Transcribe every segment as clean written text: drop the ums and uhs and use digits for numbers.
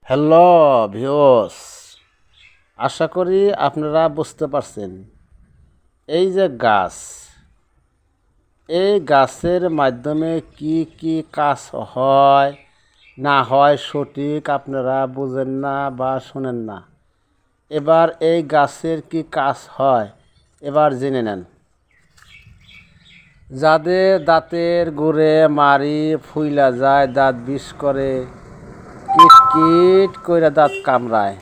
Hello viewers, আশা করি আপনারা বুঝতে পারছেন। এই যে গাছ, এই গাছের মাধ্যমে কি কি কাজ হয় না হয় সঠিক আপনারা বুঝেন না বা শোনেন না। এবার এই গাছের কি কাজ হয় এবার জেনে নেন। যাদের দাঁতের গোড়ে মাড়ি ফুইলা যায়, দাঁত বিষ করে, কিট কিট কইরা দাঁত কামড়ায়,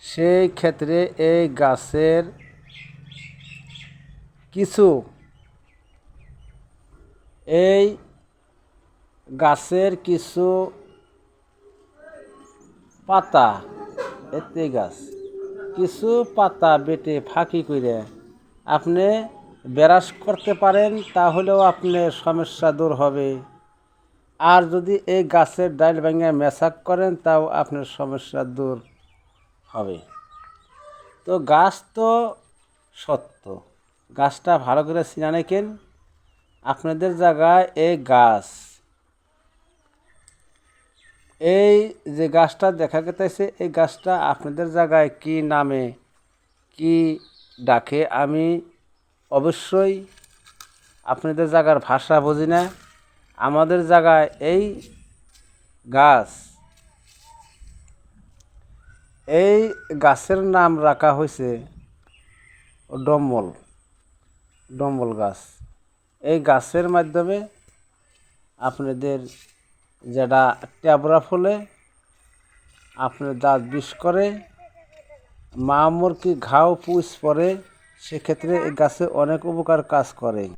সেই ক্ষেত্রে এই গাছের কিছু এই গাছের কিছু পাতা, এতে গাছ কিছু পাতা বেটে ফাঁকি করে আপনি ব্রাশ করতে পারেন, তাহলেও আপনার সমস্যা দূর হবে। আর যদি এই গাছের ডাল ভেঙে মেশাক করেন, তাও আপনার সমস্যা দূর হবে। তো গাছ তো সত্য, গাছটা ভালো করে চিনা নেকেন। আপনাদের জায়গায় এই গাছ, এই যে গাছটা দেখা গেতেছে, এই গাছটা আপনাদের জায়গায় কি নামে কি ডাকে আমি অবশ্যই আপনাদের জায়গার ভাষা বুঝি না। আমাদের জায়গায় এই গাছ, এই গাছের নাম রাখা হয়েছে ডম্বল, ডম্বল গাছ। এই গাছের মাধ্যমে আপনাদের যেটা ট্যাবরা ফলে আপনার দাঁত বিষ করে, মা মুরগি ঘাও পুষ পরে, সেক্ষেত্রে এই গাছে অনেক উপকার কাজ করে।